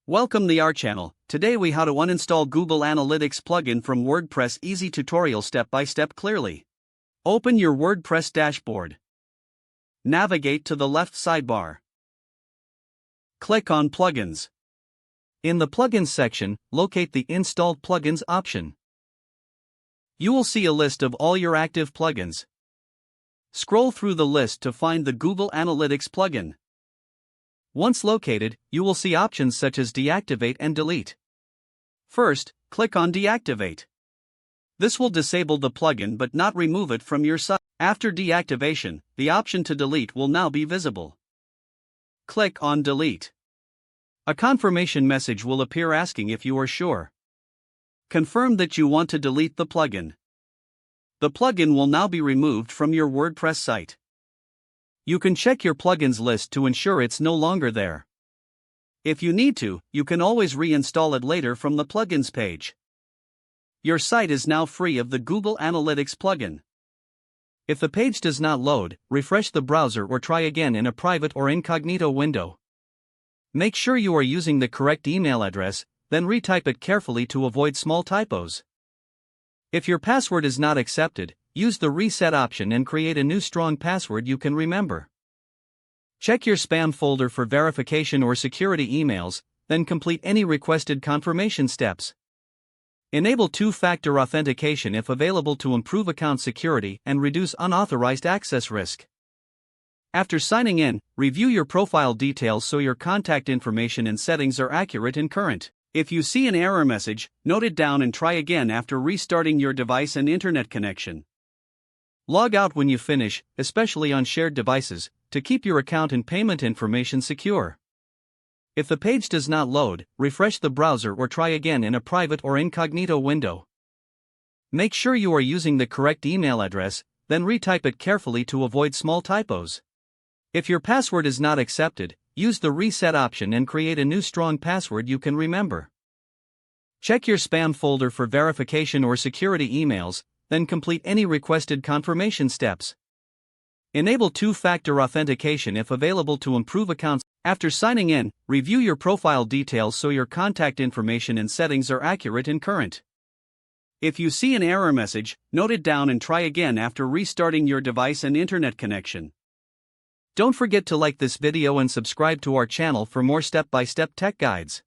Welcome to our channel. Today we how to uninstall Google Analytics plugin from WordPress. Easy tutorial step by step clearly. Open your WordPress dashboard. Navigate to the left sidebar. Click on Plugins. In the Plugins section, locate the Installed Plugins option. You will see a list of all your active plugins. Scroll through the list to find the Google Analytics plugin. Once located, you will see options such as Deactivate and Delete. First, click on Deactivate. This will disable the plugin but not remove it from your site. After deactivation, the option to delete will now be visible. Click on Delete. A confirmation message will appear asking if you are sure. Confirm that you want to delete the plugin. The plugin will now be removed from your WordPress site. You can check your plugins list to ensure it's no longer there. If you need to, you can always reinstall it later from the plugins page. Your site is now free of the Google Analytics plugin. If the page does not load, refresh the browser or try again in a private or incognito window. Make sure you are using the correct email address, then retype it carefully to avoid small typos. If your password is not accepted, use the reset option and create a new strong password you can remember. Check your spam folder for verification or security emails, then complete any requested confirmation steps. Enable two-factor authentication if available to improve account security and reduce unauthorized access risk. After signing in, review your profile details so your contact information and settings are accurate and current. If you see an error message, note it down and try again after restarting your device and internet connection. Log out when you finish, especially on shared devices, to keep your account and payment information secure. If the page does not load, refresh the browser or try again in a private or incognito window. Make sure you are using the correct email address, then retype it carefully to avoid small typos. If your password is not accepted, use the reset option and create a new strong password you can remember. Check your spam folder for verification or security emails, then complete any requested confirmation steps. Enable two-factor authentication if available to improve accounts. After signing in, review your profile details so your contact information and settings are accurate and current. If you see an error message, note it down and try again after restarting your device and internet connection. Don't forget to like this video and subscribe to our channel for more step-by-step tech guides.